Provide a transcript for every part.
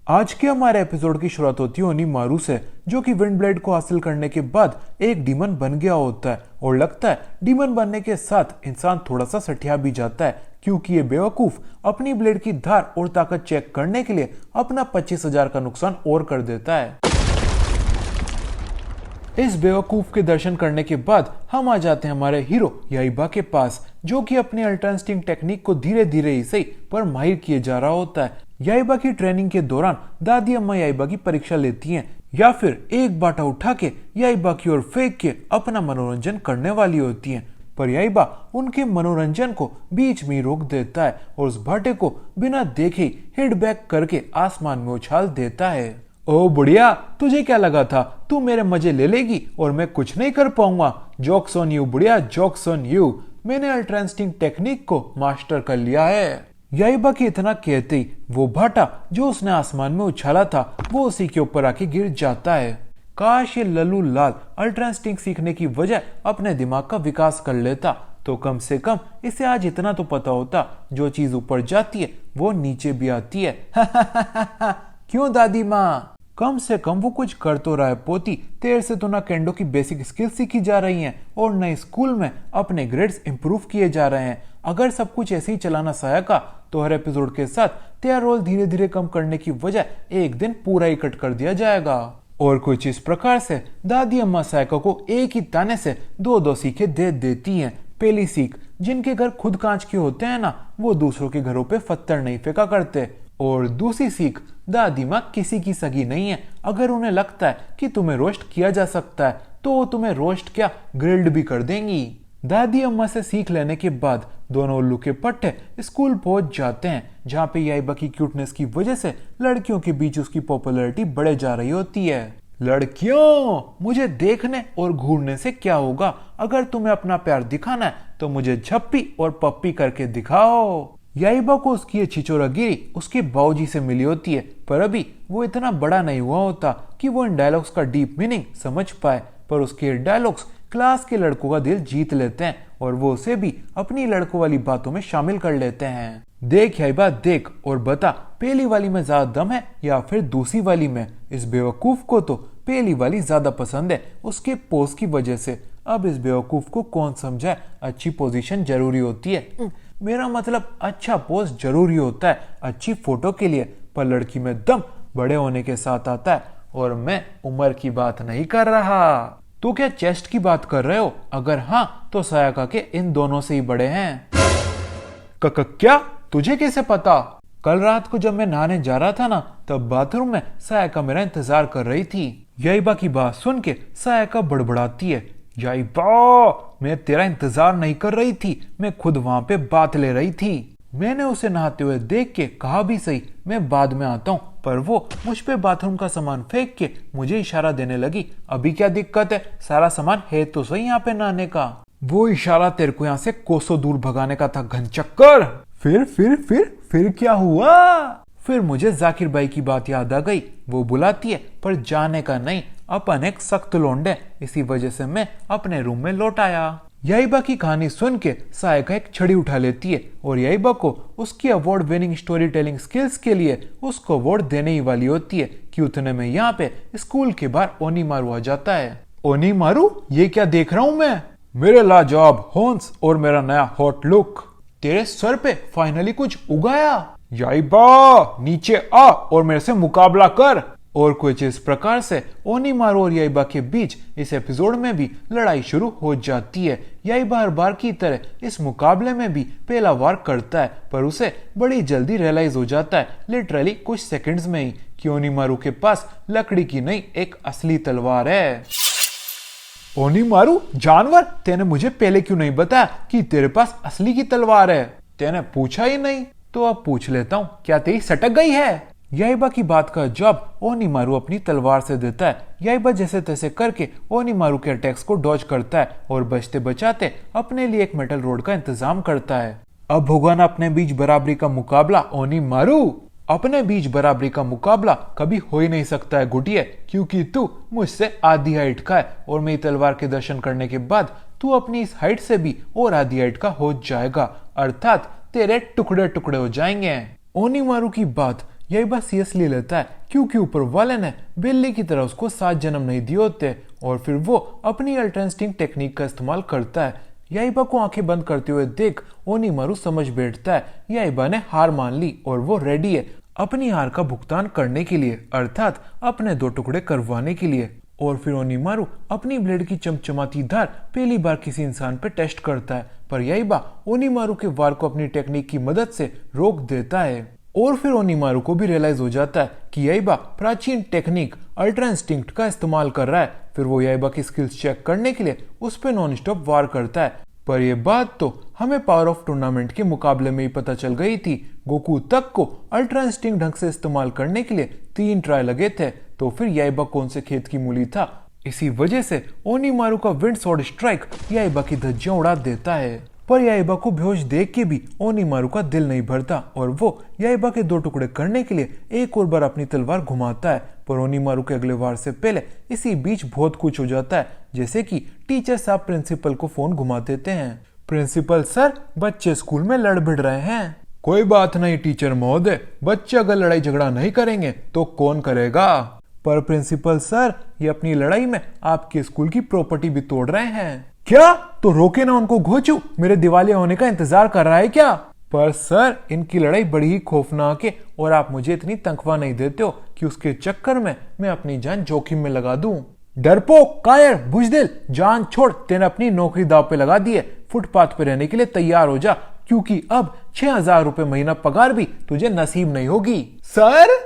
आज के हमारे एपिसोड की शुरुआत होती है ओनीमारू से, जो कि विंड ब्लेड को हासिल करने के बाद एक डीमन बन गया होता है। और लगता है डीमन बनने के साथ इंसान थोड़ा सा सठिया भी जाता है, क्योंकि ये बेवकूफ अपनी ब्लेड की धार और ताकत चेक करने के लिए अपना 25,000 का नुकसान और कर देता है। इस बेवकूफ के दर्शन करने के बाद हम आ जाते हैं हमारे हीरो याइबा के पास, जो कि अपनी अल्ट्रा इंस्टिंक्ट टेक्निक को धीरे धीरे ही सही पर माहिर किए जा रहा होता है। याइबा की ट्रेनिंग के दौरान दादी अम्मा याइबा की परीक्षा लेती हैं, या फिर एक बाटा उठा के याइबा की ओर फेंक के अपना मनोरंजन करने वाली होती हैं। पर याइबा उनके मनोरंजन को बीच में रोक देता है और उस बाटे को बिना देखे हिट बैक करके आसमान में उछाल देता है। ओ बुढ़िया, तुझे क्या लगा था तू मेरे मजे ले लेगी और मैं कुछ नहीं कर पाऊंगा? जोक्स ऑन यू बुढ़िया, जोक्स ऑन यू। मैंने अल्ट्रा इंस्टिंक्ट टेक्निक को मास्टर कर लिया है। याइबा की इतना कहते ही वो भाटा जो उसने आसमान में उछाला था वो उसी के ऊपर आके गिर जाता है। काश ये लल्लू लाल अल्ट्रा इंस्टिंक्ट सीखने की वजह अपने दिमाग का विकास कर लेता, तो कम से कम इसे आज इतना तो पता होता, जो चीज ऊपर जाती है वो नीचे भी आती है। क्यों दादी माँ? कम से कम वो कुछ कर तो रहा है पोती। तेरे से तो ना केंडो की बेसिक स्किल सीखी जा रही हैं और नए स्कूल में अपने ग्रेड्स इंप्रूव किए जा रहे हैं। अगर सब कुछ ऐसे ही चलाना सायाका तो हर एपिसोड के साथ तेरा रोल धीरे धीरे कम करने की वजह एक दिन पूरा ही कट कर दिया जाएगा। और कुछ इस प्रकार से दादी अम्मा सायाका को एक ही ताने से दो सीखें दे देती हैं। पहली सीख, जिनके घर खुद कांच के होते हैं ना, वो दूसरों के घरों पे पत्थर नहीं फेंका करते। और दूसरी सीख, दादी माँ किसी की सगी नहीं है। अगर उन्हें लगता है कि तुम्हें रोस्ट किया जा सकता है तो वो तुम्हें रोस्ट क्या ग्रिल्ड भी कर देंगी। दादी अम्मा से सीख लेने के बाद दोनों उल्लू के पट्टे स्कूल पहुंच जाते हैं, जहाँ पे याइबा की क्यूटनेस की वजह से लड़कियों के बीच उसकी पॉपुलैरिटी बढ़े जा रही होती है। लड़कियों, मुझे देखने और घूरने से क्या होगा? अगर तुम्हें अपना प्यार दिखाना है तो मुझे झप्पी और पप्पी करके दिखाओ। याइबा को उसकी ये छिचोरागिरी उसके बाऊजी से मिली होती है, पर अभी वो इतना बड़ा नहीं हुआ होता कि वो इन डायलॉग्स का डीप मीनिंग समझ पाए। पर उसके डायलॉग्स क्लास के लड़कों का दिल जीत लेते हैं और वो उसे भी अपनी लड़कों वाली बातों में शामिल कर लेते हैं। देख याइबा देख और बता, पहली वाली में ज्यादा दम है या फिर दूसरी वाली में? इस बेवकूफ को तो पहली वाली ज्यादा पसंद है उसके पोज की वजह से। अब इस बेवकूफ को कौन समझाए, अच्छी पोजीशन जरूरी होती है। मेरा मतलब अच्छा पोज जरूरी होता है अच्छी फोटो के लिए, पर लड़की में दम बड़े होने के साथ आता है। और मैं उम्र की बात नहीं कर रहा। तो क्या चेस्ट की बात कर रहे हो? अगर हाँ तो सायाका के इन दोनों से ही बड़े हैं। क्या? तुझे कैसे पता? कल रात को जब मैं नहाने जा रहा था ना, तब बाथरूम में सायाका मेरा इंतजार कर रही थी। याइबा की बात सुन के सायाका बड़बड़ाती है, याइबा मैं तेरा इंतजार नहीं कर रही थी, मैं खुद वहां पे बात ले रही थी। मैंने उसे नहाते हुए देख के कहा भी सही मैं बाद में आता हूँ, पर वो मुझ पे बाथरूम का सामान फेंक के मुझे इशारा देने लगी। अभी क्या दिक्कत है? सारा सामान है तो सही यहाँ पे नहाने का। वो इशारा तेरे को यहाँ से कोसों दूर भगाने का था घनचक्कर। फिर क्या हुआ? फिर मुझे जाकिर भाई की बात याद आ गई। वो बुलाती है पर जाने का नहीं, अपन एक सख्त लोंडे, इसी वजह से मैं अपने रूम में लौट आया। याइबा की कहानी सुन के सायाका एक छड़ी उठा लेती है और याइबा को उसकी award winning story telling skills के लिए उसको अवार्ड देने ही वाली होती है कि उतने में यहाँ पे स्कूल के बाहर ओनीमारू आ जाता है। ओनीमारू, ये क्या देख रहा हूँ मैं? मेरे लाजवाब हॉर्न्स और मेरा नया हॉट लुक। तेरे सर पे फाइनली कुछ उगाया। याइबा नीचे आ और मेरे से मुकाबला कर। और कुछ इस प्रकार से ओनीमारू और याइबा के बीच इस एपिसोड में भी लड़ाई शुरू हो जाती है। याइबा हर बार की तरह इस मुकाबले में भी पहला वार करता है, पर उसे बड़ी जल्दी रियलाइज हो जाता है, लिटरली कुछ सेकंड्स में ही, कि ओनीमारू के पास लकड़ी की नहीं एक असली तलवार है। ओनीमारू जानवर, तेने मुझे पहले क्यों नहीं बताया कि तेरे पास असली की तलवार है? तेने पूछा ही नहीं, तो अब पूछ लेता हूँ, क्या तेरी सटक गई है? याइबा की बात का जवाब ओनीमारू अपनी तलवार से देता है। याइबा जैसे तैसे करके ओनीमारू के अटैक्स को डॉज करता है और बचते बचाते अपने लिए एक मेटल रोड का इंतजाम करता है। अब होगा ना अपने बीच बराबरी का मुकाबला ओनीमारू। अपने बीच बराबरी का मुकाबला कभी हो ही नहीं सकता है गुटिये, क्योंकि तू मुझसे आधी हाइट का है और मेरी तलवार के दर्शन करने के बाद तू अपनी इस हाइट से भी और आधी हाइट का हो जाएगा, अर्थात तेरे टुकड़े टुकड़े हो जाएंगे। ओनीमारू की बात याइबा सीरियसली लेता है क्योंकि ऊपर वाले ने बिल्ली की तरह उसको 7 जन्म नहीं दिए होते और फिर वो अपनी अल्ट्रा इंस्टिंक्ट टेक्निक का इस्तेमाल करता है। याइबा को आंखें बंद करते हुए देख ओनीमारू समझ बैठता है याइबा ने हार मान ली और वो रेडी है अपनी हार का भुगतान करने के लिए, अर्थात अपने 2 टुकड़े करवाने के लिए। और फिर ओनीमारू अपनी ब्लेड की चमचमाती धार पहली बार किसी इंसान पे टेस्ट करता है, पर याइबा ओनीमारू के वार को अपनी टेक्निक की मदद से रोक देता है। और फिर ओनीमारू को भी रियलाइज हो जाता है कि याइबा प्राचीन टेक्निक अल्ट्रा इंस्टिंक्ट का इस्तेमाल कर रहा है। फिर वो याइबा की स्किल्स चेक करने के लिए उस पर नॉन स्टॉप वार करता है। पर यह बात तो हमें पावर ऑफ टूर्नामेंट के मुकाबले में ही पता चल गई थी। गोकू तक को अल्ट्रा इंस्टिंक्ट ढंग से इस्तेमाल करने के लिए 3 ट्राई लगे थे, तो फिर याइबा कौन से खेत की मूली था। इसी वजह से ओनीमारू का विंड स्वॉर्ड स्ट्राइक याइबा की धज्जियां उड़ा देता है। पर याइबा को बेहोश देख के भी ओनीमारू का दिल नहीं भरता और वो याइबा के 2 टुकड़े करने के लिए एक और बार अपनी तलवार घुमाता है। पर ओनीमारू के अगले वार से पहले इसी बीच बहुत कुछ हो जाता है, जैसे कि टीचर साहब प्रिंसिपल को फोन घुमा देते हैं। प्रिंसिपल सर, बच्चे स्कूल में लड़ भिड़ रहे हैं। कोई बात नहीं टीचर महोदय, बच्चे अगर लड़ाई झगड़ा नहीं करेंगे तो कौन करेगा। पर प्रिंसिपल सर, ये अपनी लड़ाई में आपके स्कूल की प्रॉपर्टी भी तोड़ रहे हैं। क्या? तो रोके ना उनको घोचू, मेरे दिवालिया होने का इंतजार कर रहा है क्या? पर सर, इनकी लड़ाई बड़ी ही खौफनाक है और आप मुझे इतनी तनख्वाह नहीं देते हो कि उसके चक्कर में मैं अपनी जान जोखिम में लगा दूं। डरपोक, कायर, बुजदिल, जान छोड़, तेने अपनी नौकरी दांव पे लगा दी है। फुटपाथ पे रहने के लिए तैयार हो जा, क्योंकि अब 6,000 रुपए महीना पगार भी तुझे नसीब नहीं होगी। सर!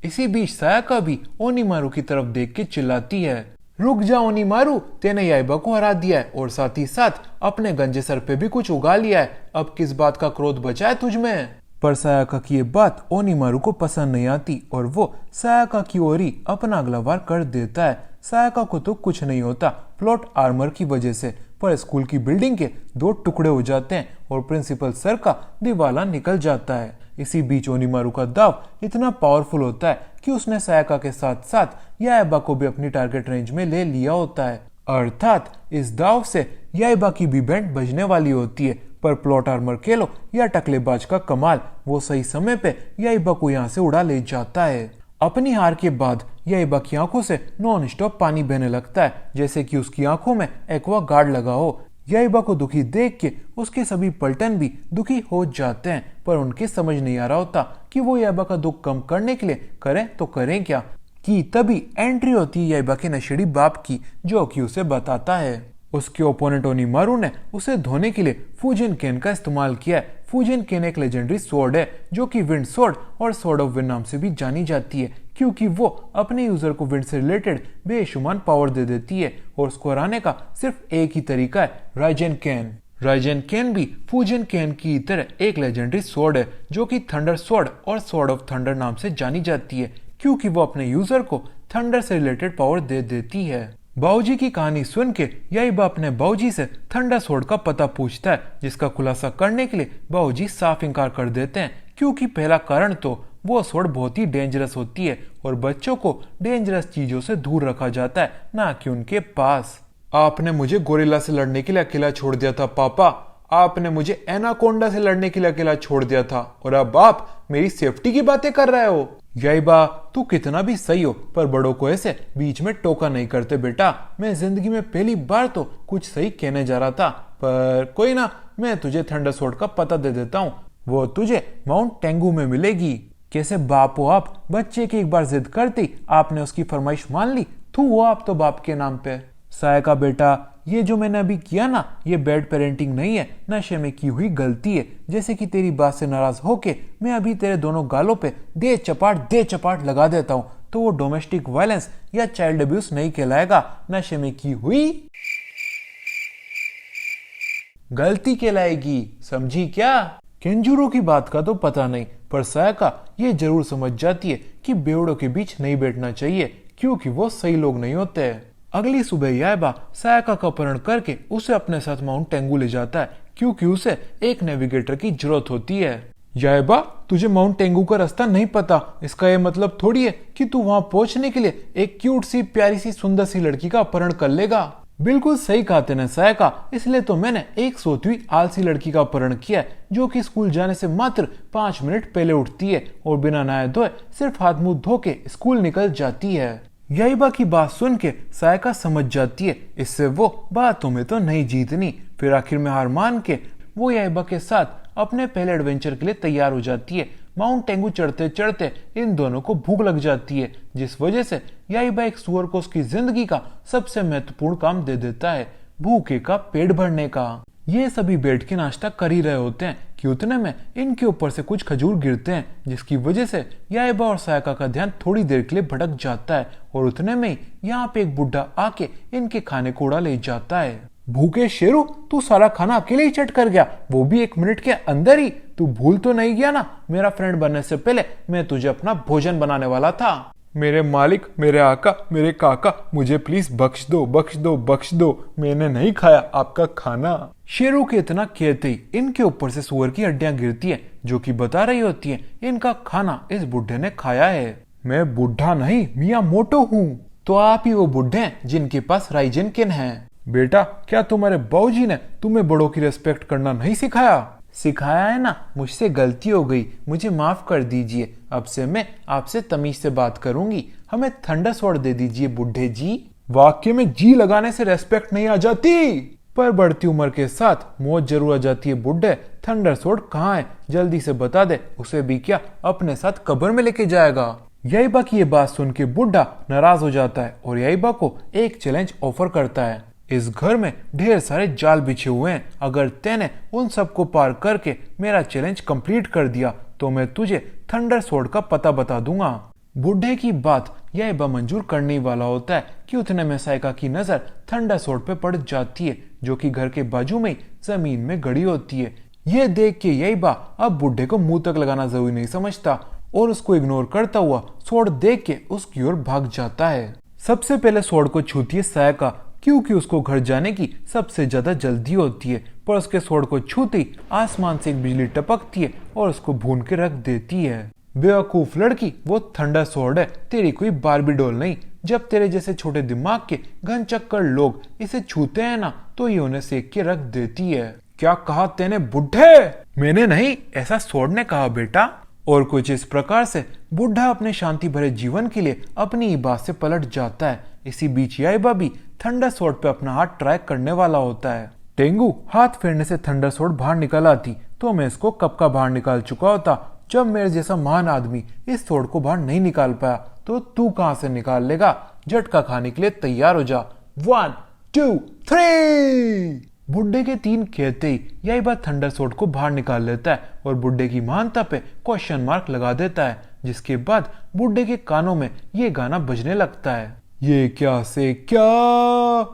इसी बीच सायाका भी ओनीमारू की तरफ देख के चिल्लाती है, रुक जा ओनीमारू, तेने याइबा को हरा दिया है और साथ ही साथ अपने गंजे सर पे भी कुछ उगा लिया है। अब किस बात का क्रोध बचा है तुझ में? पर सायाका की ये बात ओनीमारू को पसंद नहीं आती और वो सायाका की ओर ही अपना अगला वार कर देता है। सायाका को तो कुछ नहीं होता प्लॉट आर्मर की वजह से, पर स्कूल की बिल्डिंग के 2 टुकड़े हो जाते हैं और प्रिंसिपल सर का दिवाला निकल जाता है। इसी बीच ओनीमारू का दाव इतना पावरफुल होता है कि उसने सायाका के साथ साथ याइबा को भी अपनी टारगेट रेंज में ले लिया होता है, अर्थात इस दाव से याइबा की भी बैंड बजने वाली होती है। पर प्लॉट आर्मर कह लो या टकलेबाज का कमाल, वो सही समय पे याइबा को यहाँ से उड़ा ले जाता है। अपनी हार के बाद याइबा की आंखों से नॉन स्टॉप पानी बहने लगता है, जैसे कि उसकी आंखों में एक्वा गार्ड लगा हो। याइबा को दुखी देख के उसके सभी पलटन भी दुखी हो जाते हैं, पर उनके समझ नहीं आ रहा होता कि वो याइबा का दुख कम करने के लिए करें तो करें क्या। कि तभी एंट्री होती है याइबा के नशेड़ी बाप की, जो कि उसे बताता है उसके ओपोनेंट ओनीमारू ने उसे धोने के लिए फूजिन केन का इस्तेमाल किया है। फूजिन केन एक लेजेंडरी स्वॉर्ड है जो कि विंड स्वॉर्ड और स्वॉर्ड ऑफ विंड नाम से भी जानी जाती है, क्योंकि वो अपने यूजर को विंड से रिलेटेड बेशुमार पावर दे देती है और उसको हराने का सिर्फ एक ही तरीका है, राइजेन केन। राइजेन केन भी फूजिन केन की तरह एक लेजेंडरी स्वॉर्ड है जो कि थंडर स्वॉर्ड और स्वॉर्ड ऑफ थंडर नाम से जानी जाती है, क्योंकि वो अपने यूजर को थंडर से रिलेटेड पावर दे देती है। बाऊजी की कहानी सुन के याइबा अपने बाऊजी से थंडर स्वॉर्ड का पता पूछता है, जिसका खुलासा करने के लिए बाऊजी साफ इनकार कर देते हैं, क्योंकि पहला कारण तो वो स्वॉर्ड बहुत ही डेंजरस होती है और बच्चों को डेंजरस चीजों से दूर रखा जाता है, ना कि उनके पास। आपने मुझे गोरिल्ला से लड़ने के लिए अकेला छोड़ दिया था पापा, आपने मुझे एनाकोंडा से लड़ने के लिए अकेला छोड़ दिया था और अब आप मेरी सेफ्टी की बातें कर रहे हो। याइबा, तू कितना भी सही हो पर बड़ों को ऐसे बीच में टोका नहीं करते बेटा। मैं जिंदगी में पहली बार तो कुछ सही कहने जा रहा था, पर कोई ना, मैं तुझे थंडर स्वॉर्ड का पता दे देता हूँ, वो तुझे माउंट टेंगू में मिलेगी। कैसे बाप हो आप, बच्चे की एक बार जिद करती आपने उसकी फरमाइश मान ली, तू हो आप तो बाप के नाम पे। सायका बेटा, ये जो मैंने अभी किया ना, ये बैड पेरेंटिंग नहीं है, नशे में की हुई गलती है। जैसे कि तेरी बात से नाराज होके मैं अभी तेरे दोनों गालों पे दे चपाट लगा देता हूँ, तो वो डोमेस्टिक वायलेंस या चाइल्ड अब्यूज नहीं कहलाएगा, नशे में की हुई गलती कहलाएगी, समझी क्या? केंजुरो की बात का तो पता नहीं, पर सायका ये जरूर समझ जाती है कि बेवड़ों के बीच नहीं बैठना चाहिए, क्योंकि वो सही लोग नहीं होते। अगली सुबह याइबा सायका का अपहरण करके उसे अपने साथ माउंट टेंगू ले जाता है, क्योंकि उसे एक नेविगेटर की जरूरत होती है। याइबा, तुझे माउंट टेंगू का रास्ता नहीं पता, इसका ये मतलब थोड़ी है कि तू वहां पहुंचने के लिए एक क्यूट सी प्यारी सी सुंदर सी लड़की का अपहरण कर लेगा। बिल्कुल सही कहा तेने सायका, इसलिए तो मैंने एक सोती हुई आलसी लड़की का अपहरण किया है जो कि स्कूल जाने से मात्र 5 मिनट पहले उठती है और बिना नहाए धोए सिर्फ हाथ मुंह धो के स्कूल निकल जाती है। याइबा की बात सुन के सायका समझ जाती है इससे वो बातों में तो नहीं जीतनी। फिर आखिर में हार मान के वो याइबा के साथ अपने पहले एडवेंचर के लिए तैयार हो जाती है। माउंट टेंगू चढ़ते चढ़ते इन दोनों को भूख लग जाती है, जिस वजह से याइबा एक सुअर को उसकी जिंदगी का सबसे महत्वपूर्ण काम दे देता है, भूखे का पेट भरने का। ये सभी बैठ के नाश्ता कर ही रहे होते हैं कि उतने में इनके ऊपर से कुछ खजूर गिरते हैं, जिसकी वजह से याइबा और सायका का ध्यान थोड़ी देर के लिए भटक जाता है और उतने में ही यहाँ पे एक बुढ़ा आके इनके खाने को उड़ा ले जाता है। भूखे शेरू, तू सारा खाना अकेले ही चट कर गया, वो भी 1 मिनट के अंदर ही। तू भूल तो नहीं गया ना, मेरा फ्रेंड बनने से पहले मैं तुझे अपना भोजन बनाने वाला था। मेरे मालिक, मेरे आका, मेरे काका, मुझे प्लीज बख्श दो, बख्श दो, बख्श दो, मैंने नहीं खाया आपका खाना। शेरू के इतना कहते ही इनके ऊपर से सुअर की हड्डियां गिरती है जो कि बता रही होती है इनका खाना इस बुढ़े ने खाया है। मैं बुढ़ा नहीं, मियाँ मोटो हूँ। तो आप ही वो बुढ़े हैं जिनके पास राइजन किन है। बेटा, क्या तुम्हारे बाबूजी ने तुम्हें बड़ों की रिस्पेक्ट करना नहीं सिखाया? सिखाया है ना, मुझसे गलती हो गई, मुझे माफ कर दीजिए। अब से मैं आपसे तमीज से बात करूंगी। हमें थंडर स्वॉर्ड दे दीजिए बुढ़े जी। वाक्य में जी लगाने से रेस्पेक्ट नहीं आ जाती, पर बढ़ती उम्र के साथ मौत जरूर आ जाती है। बुढ़े, थंडर स्वॉर्ड कहाँ है? जल्दी से बता दे, उसे भी क्या अपने साथ कब्र में लेके जाएगा? याइबा की ये बात सुन के बुढ़ा नाराज हो जाता है और याइबा को एक चैलेंज ऑफर करता है। इस घर में ढेर सारे जाल बिछे हुए हैं, अगर तैने उन सबको पार करके मेरा चैलेंज कंप्लीट कर दिया तो मैं तुझे थंडर स्वॉर्ड का पता बता दूंगा। बुढ़े की बात याइबा मंजूर करने वाला होता है कि उतने में सायका की नजर थंडर स्वॉर्ड पे पड़ जाती है जो कि घर के बाजू में जमीन में गड़ी होती है। ये देख के याइबा अब बुढ़े को मुंह तक लगाना जरूरी नहीं समझता और उसको इग्नोर करता हुआ स्वॉर्ड देख के उसकी ओर भाग जाता है। सबसे पहले स्वॉर्ड को छूती है सायका, क्योंकि उसको घर जाने की सबसे ज्यादा जल्दी होती है, पर उसके स्वॉर्ड को छूते ही आसमान से एक बिजली टपकती है और उसको भून के रख देती है। बेवकूफ लड़की, वो थंडर स्वॉर्ड है, तेरी कोई बारबी डॉल नहीं। जब तेरे जैसे छोटे दिमाग के घन चक्कर लोग इसे छूते हैं ना तो ये उन्हें सेक के रख देती है। क्या कहा तेने बुढ़े? मैंने नहीं, ऐसा स्वॉर्ड ने कहा बेटा। और कुछ इस प्रकार से बुढ़ा अपने शांति भरे जीवन के लिए अपनी ही बात से पलट जाता है। इसी बीच याइबा भी थंडर स्वॉर्ड पे अपना हाथ ट्राई करने वाला होता है। टेंगू, हाथ फेरने से थंडर स्वॉर्ड बाहर निकल आती तो मैं इसको कब का बाहर निकाल चुका होता। जब मेरे जैसा महान आदमी इस स्वॉर्ड को बाहर नहीं निकाल पाया तो तू कहां से निकाल लेगा? झटका खाने के लिए तैयार हो जा। 1 2 3। बुढ़े के 3 कहते ही याइबा थंडर स्वॉर्ड को बाहर निकाल लेता है और बुढ़े की महानता पे क्वेश्चन मार्क लगा देता है, जिसके बाद बुढ़े के कानों में ये गाना बजने लगता है। ये क्या से क्या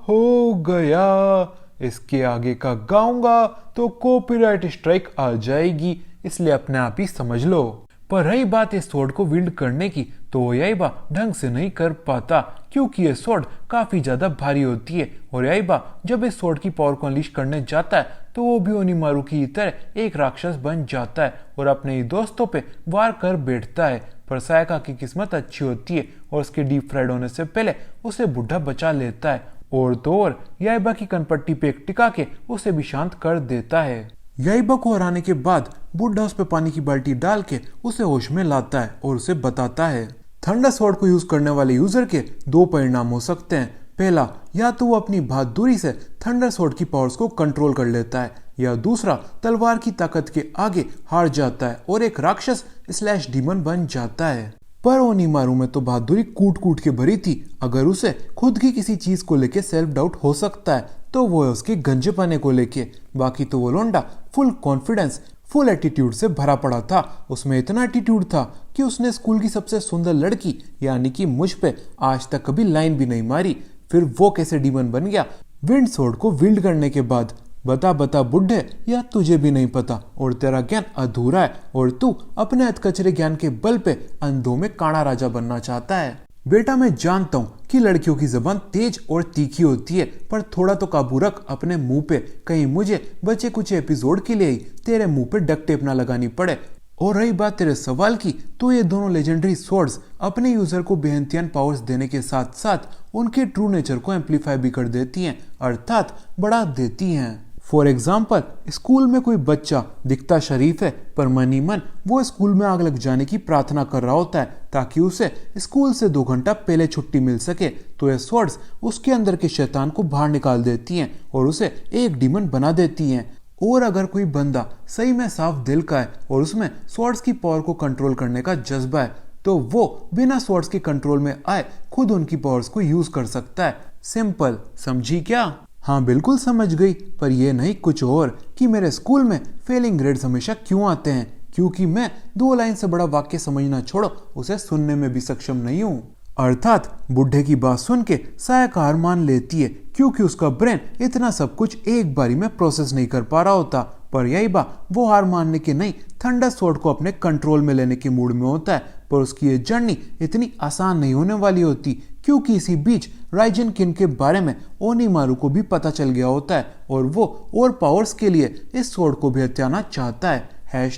हो गया, इसके आगे का गाऊंगा तो कॉपीराइट स्ट्राइक आ जाएगी, इसलिए अपने आप ही समझ लो। पर रही बात इस स्वॉर्ड को विल्ड करने की तो वो याइबा ढंग से नहीं कर पाता, क्योंकि ये स्वॉर्ड काफी ज्यादा भारी होती है और याइबा जब इस स्वॉर्ड की पावर को अनलीश करने जाता है तो वो भी ओनीमारू की तरह एक राक्षस बन जाता है और अपने ही दोस्तों पे वार कर बैठता है। पर सायका की किस्मत अच्छी होती है और उसके डीप फ्राइड होने से पहले उसे बुढ़ा बचा लेता है और तो और याइबा की कनपट्टी पे एक टिका के उसे भी शांत कर देता है। याइबा को हराने के बाद बुढ़ा उस पे पानी की बाल्टी डाल के उसे होश में लाता है और उसे बताता है थंडर स्वॉर्ड को यूज करने वाले यूजर के 2 परिणाम हो सकते हैं। पहला, या तो वो अपनी बहादुरी से थंडर स्वॉर्ड की पावर्स को कंट्रोल कर लेता है, या दूसरा तलवार की ताकत के आगे हार जाता है और एक राक्षस / डीमन बन जाता है। पर ओनीमारू में तो बहादुरी कूट कूट के भरी थी। अगर उसे खुद की किसी चीज को लेके सेल्फ डाउट हो सकता है तो वो है उसके गंजेपने को लेके। बाकी तो वो लोंडा फुल कॉन्फिडेंस, फुल एटीट्यूड से भरा पड़ा था। उसमें इतना एटीट्यूड था कि उसने स्कूल की सबसे सुंदर लड़की यानी कि मुझ पे आज तक कभी लाइन भी नहीं मारी। फिर वो कैसे डीमन बन गया विंड स्वॉर्ड को विल्ड करने के बाद? बता बुढ़े, या तुझे भी नहीं पता और तेरा ज्ञान अधूरा है और तू अपने अधकचरे ज्ञान के बल पे अंधों में काना राजा बनना चाहता है। बेटा, मैं जानता हूँ कि लड़कियों की जबान तेज और तीखी होती है, पर थोड़ा तो काबू रख अपने मुंह पे, कहीं मुझे बचे कुछ एपिसोड के लिए ही तेरे मुंह पे डक्ट टेप ना लगानी पड़े। और रही बात तेरे सवाल की, तो ये दोनों लेजेंडरी स्वॉर्ड्स अपने यूजर को बेहंतियान पावर्स देने के साथ साथ उनके ट्रू नेचर को एम्पलीफाई भी कर देती हैं, अर्थात बढ़ा देती हैं। फॉर एग्जाम्पल, स्कूल में कोई बच्चा दिखता शरीफ है पर मनी मन वो स्कूल में आग लग जाने की प्रार्थना कर रहा होता है ताकि उसे स्कूल से 2 घंटा पहले छुट्टी मिल सके, तो ये स्वॉर्ड्स उसके अंदर के शैतान को बाहर निकाल देती हैं और उसे एक डीमन बना देती हैं। और अगर कोई बंदा सही में साफ दिल का है और उसमें स्वॉर्ड्स की पावर को कंट्रोल करने का जज्बा है, तो वो बिना स्वॉर्ड्स के कंट्रोल में आए खुद उनकी पावर्स को यूज कर सकता है। सिंपल, समझी क्या? हाँ बिल्कुल समझ गई, पर यह नहीं कुछ और कि मेरे स्कूल में फेलिंग ग्रेड्स हमेशा क्यों आते हैं, क्योंकि मैं 2 लाइन से बड़ा वाक्य समझना छोड़ो उसे सुनने में भी सक्षम नहीं हूँ। अर्थात बुढ़े की बात सुन के सायक हार मान लेती है क्योंकि उसका ब्रेन इतना सब कुछ एक बारी में प्रोसेस नहीं कर पा रहा होता। पर यही बात वो हार मानने के नहीं, थंडर स्वॉर्ड को अपने कंट्रोल में लेने के मूड में होता है, पर उसकी ये जर्नी इतनी आसान नहीं होने वाली होती क्योंकि इसी बीच राइजन किन के बारे में ओनीमारू को भी पता चल गया होता है और वो और पावर्स के लिए इस स्वॉर्ड को भी हथियाना चाहता है।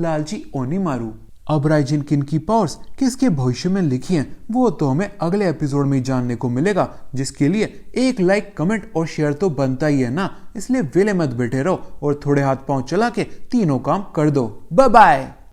#लालची ओनीमारू। अब राइजिन किन की पावर्स किसके भविष्य में लिखी हैं वो तो हमें अगले एपिसोड में जानने को मिलेगा, जिसके लिए एक लाइक, कमेंट और शेयर तो बनता ही है ना। इसलिए वेले मत बैठे रहो और थोड़े हाथ पांव चला के तीनों काम कर दो। Bye bye.